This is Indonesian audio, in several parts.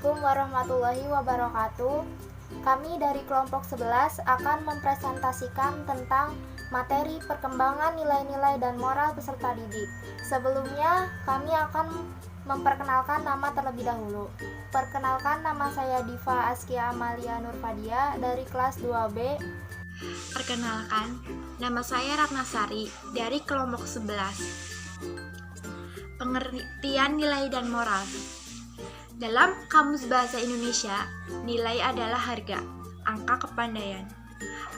Assalamualaikum warahmatullahi wabarakatuh. Kami dari kelompok 11 akan mempresentasikan tentang materi perkembangan nilai-nilai dan moral peserta didik. Sebelumnya, kami akan memperkenalkan nama terlebih dahulu. Perkenalkan, nama saya Diva Askia Amalia Nurfadia dari kelas 2B. Perkenalkan, nama saya Ratnasari dari kelompok 11. Pengertian nilai dan moral. Dalam Kamus Bahasa Indonesia, nilai adalah harga, angka kepandaian.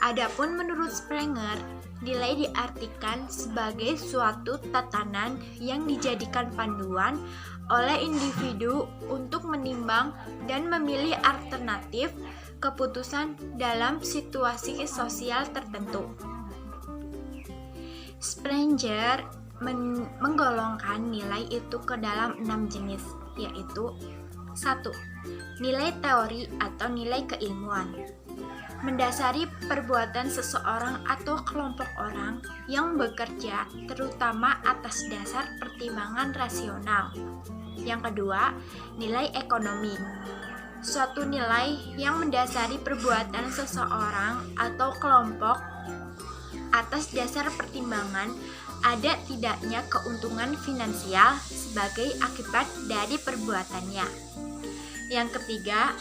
Adapun menurut Sprenger, nilai diartikan sebagai suatu tatanan yang dijadikan panduan oleh individu untuk menimbang dan memilih alternatif keputusan dalam situasi sosial tertentu. Sprenger menggolongkan nilai itu ke dalam 6 jenis, yaitu 1. Nilai teori atau nilai keilmuan. Mendasari perbuatan seseorang atau kelompok orang yang bekerja terutama atas dasar pertimbangan rasional. Yang kedua, nilai ekonomi. Suatu nilai yang mendasari perbuatan seseorang atau kelompok atas dasar pertimbangan ada tidaknya keuntungan finansial sebagai akibat dari perbuatannya. Yang ketiga,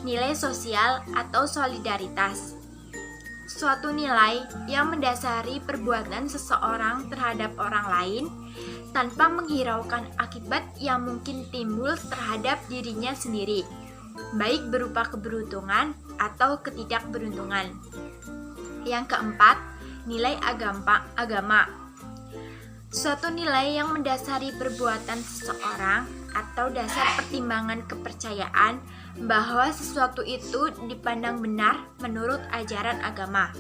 nilai sosial atau solidaritas. Suatu nilai yang mendasari perbuatan seseorang terhadap orang lain tanpa menghiraukan akibat yang mungkin timbul terhadap dirinya sendiri, baik berupa keberuntungan atau ketidakberuntungan. Yang keempat, nilai agama. Suatu nilai yang mendasari perbuatan seseorang atau dasar pertimbangan kepercayaan bahwa sesuatu itu dipandang benar menurut ajaran agama.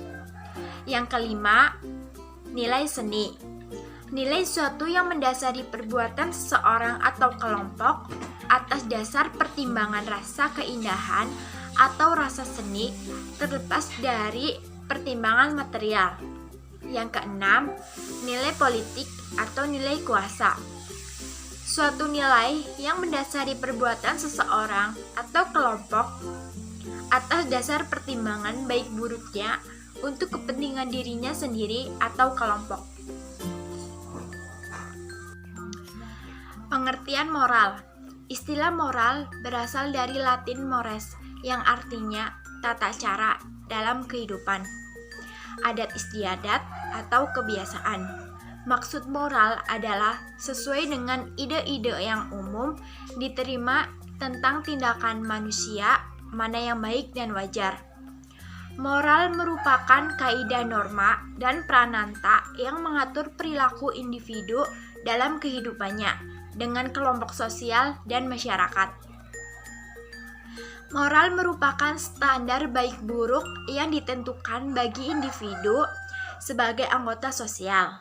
Yang kelima, nilai seni. Nilai suatu yang mendasari perbuatan seseorang atau kelompok atas dasar pertimbangan rasa keindahan atau rasa seni terlepas dari pertimbangan material. Yang keenam, nilai politik atau nilai kuasa. Suatu nilai yang mendasari perbuatan seseorang atau kelompok atas dasar pertimbangan baik buruknya untuk kepentingan dirinya sendiri atau kelompok. Pengertian moral. Istilah moral berasal dari Latin mores yang artinya tata cara dalam kehidupan, adat istiadat atau kebiasaan. Maksud moral adalah sesuai dengan ide-ide yang umum diterima tentang tindakan manusia, mana yang baik dan wajar. Moral merupakan kaidah norma dan pranata yang mengatur perilaku individu dalam kehidupannya dengan kelompok sosial dan masyarakat. Moral merupakan standar baik buruk yang ditentukan bagi individu sebagai anggota sosial.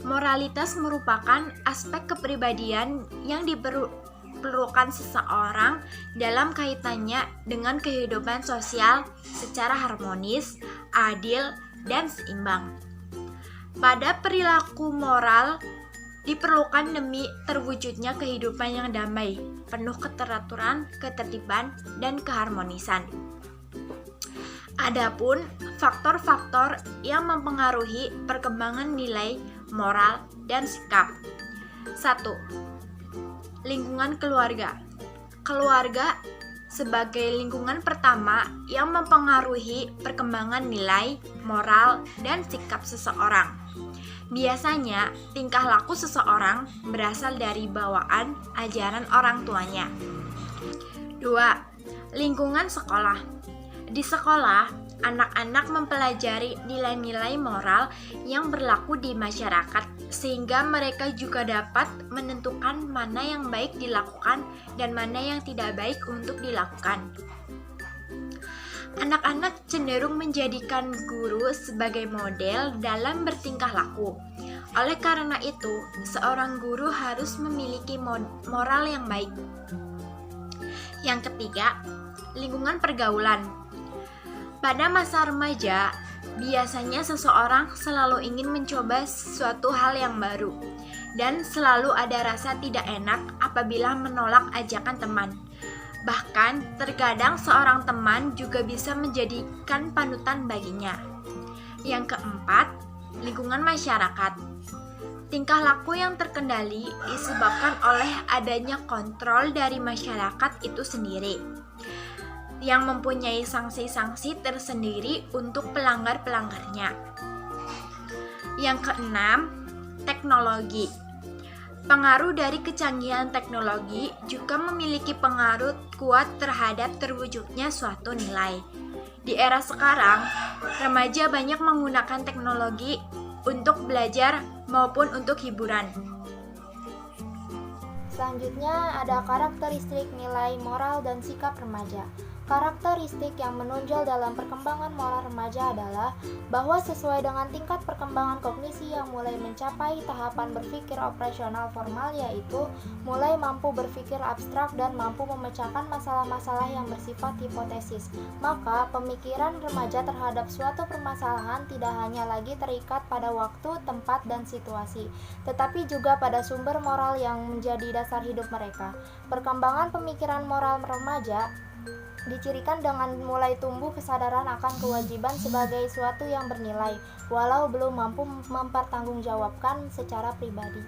Moralitas merupakan aspek kepribadian yang diperlukan seseorang dalam kaitannya dengan kehidupan sosial secara harmonis, adil, dan seimbang. Pada perilaku moral diperlukan demi terwujudnya kehidupan yang damai, penuh keteraturan, ketertiban, dan keharmonisan. Adapun faktor-faktor yang mempengaruhi perkembangan nilai, moral, dan sikap. 1. Lingkungan keluarga. Keluarga sebagai lingkungan pertama yang mempengaruhi perkembangan nilai, moral, dan sikap seseorang. Biasanya, tingkah laku seseorang berasal dari bawaan ajaran orang tuanya. 2. Lingkungan sekolah. Di sekolah, anak-anak mempelajari nilai-nilai moral yang berlaku di masyarakat sehingga mereka juga dapat menentukan mana yang baik dilakukan dan mana yang tidak baik untuk dilakukan. Anak-anak cenderung menjadikan guru sebagai model dalam bertingkah laku. Oleh karena itu, seorang guru harus memiliki moral yang baik. Yang ketiga, lingkungan pergaulan. Pada masa remaja, biasanya seseorang selalu ingin mencoba suatu hal yang baru dan selalu ada rasa tidak enak apabila menolak ajakan teman. Bahkan, terkadang seorang teman juga bisa menjadikan panutan baginya. Yang keempat, lingkungan masyarakat. Tingkah laku yang terkendali disebabkan oleh adanya kontrol dari masyarakat itu sendiri, yang mempunyai sanksi-sanksi tersendiri untuk pelanggar-pelanggarnya. Yang keenam, teknologi. Pengaruh dari kecanggihan teknologi juga memiliki pengaruh kuat terhadap terwujudnya suatu nilai. Di era sekarang, remaja banyak menggunakan teknologi untuk belajar maupun untuk hiburan. Selanjutnya ada karakteristik nilai moral dan sikap remaja. Karakteristik yang menonjol dalam perkembangan moral remaja adalah bahwa sesuai dengan tingkat perkembangan kognisi yang mulai mencapai tahapan berpikir operasional formal, yaitu mulai mampu berpikir abstrak dan mampu memecahkan masalah-masalah yang bersifat hipotesis, maka pemikiran remaja terhadap suatu permasalahan tidak hanya lagi terikat pada waktu, tempat, dan situasi, tetapi juga pada sumber moral yang menjadi dasar hidup mereka. Perkembangan pemikiran moral remaja dicirikan dengan mulai tumbuh kesadaran akan kewajiban sebagai suatu yang bernilai, walau belum mampu mempertanggungjawabkan secara pribadi.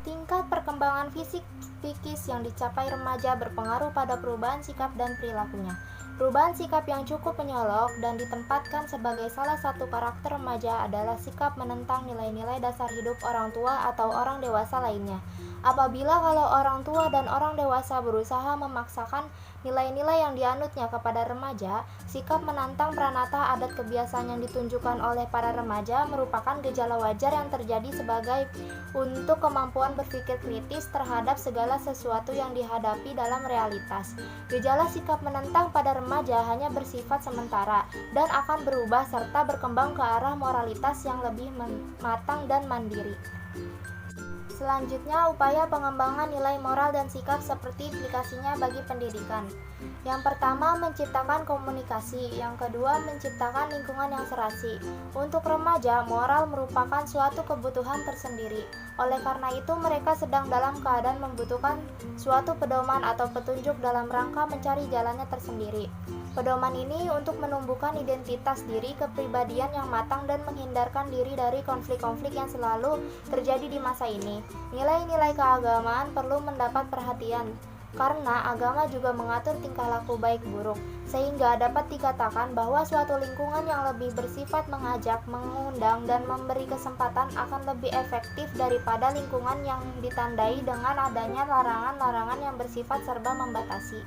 Tingkat perkembangan fisik psikis yang dicapai remaja berpengaruh pada perubahan sikap dan perilakunya. Perubahan sikap yang cukup menyolok dan ditempatkan sebagai salah satu karakter remaja adalah sikap menentang nilai-nilai dasar hidup orang tua atau orang dewasa lainnya. Apabila kalau orang tua dan orang dewasa berusaha memaksakan nilai-nilai yang dianutnya kepada remaja, sikap menantang pranata adat kebiasaan yang ditunjukkan oleh para remaja merupakan gejala wajar yang terjadi sebagai untuk kemampuan berpikir kritis terhadap segala sesuatu yang dihadapi dalam realitas. Gejala sikap menentang pada remaja hanya bersifat sementara dan akan berubah serta berkembang ke arah moralitas yang lebih matang dan mandiri. Selanjutnya, upaya pengembangan nilai moral dan sikap seperti implikasinya bagi pendidikan. Yang pertama, menciptakan komunikasi. Yang kedua, menciptakan lingkungan yang serasi. Untuk remaja, moral merupakan suatu kebutuhan tersendiri. Oleh karena itu, mereka sedang dalam keadaan membutuhkan suatu pedoman atau petunjuk dalam rangka mencari jalannya tersendiri. Pedoman ini untuk menumbuhkan identitas diri, kepribadian yang matang, dan menghindarkan diri dari konflik-konflik yang selalu terjadi di masa ini. Nilai-nilai keagamaan perlu mendapat perhatian, karena agama juga mengatur tingkah laku baik buruk, sehingga dapat dikatakan bahwa suatu lingkungan yang lebih bersifat mengajak, mengundang, dan memberi kesempatan akan lebih efektif daripada lingkungan yang ditandai dengan adanya larangan-larangan yang bersifat serba membatasi.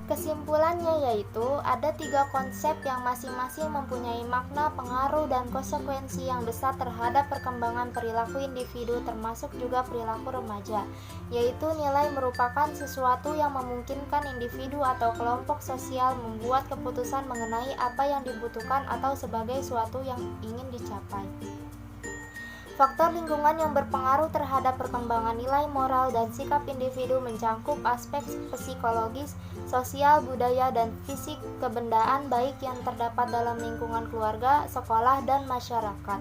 Kesimpulannya yaitu ada 3 konsep yang masing-masing mempunyai makna, pengaruh, dan konsekuensi yang besar terhadap perkembangan perilaku individu termasuk juga perilaku remaja, yaitu nilai merupakan sesuatu yang memungkinkan individu atau kelompok sosial membuat keputusan mengenai apa yang dibutuhkan atau sebagai suatu yang ingin dicapai. Faktor lingkungan yang berpengaruh terhadap perkembangan nilai moral dan sikap individu mencangkup aspek psikologis, sosial, budaya, dan fisik kebendaan baik yang terdapat dalam lingkungan keluarga, sekolah, dan masyarakat.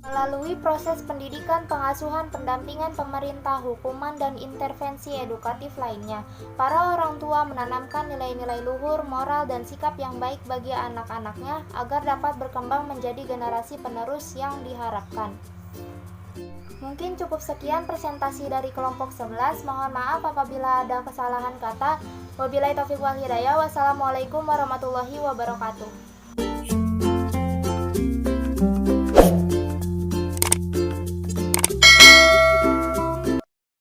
Melalui proses pendidikan, pengasuhan, pendampingan pemerintah, hukuman, dan intervensi edukatif lainnya, para orang tua menanamkan nilai-nilai luhur, moral, dan sikap yang baik bagi anak-anaknya agar dapat berkembang menjadi generasi penerus yang diharapkan. Mungkin cukup sekian presentasi dari kelompok 11. Mohon maaf apabila ada kesalahan kata. Wabillahi taufiq wal hidayah. Wassalamualaikum warahmatullahi wabarakatuh.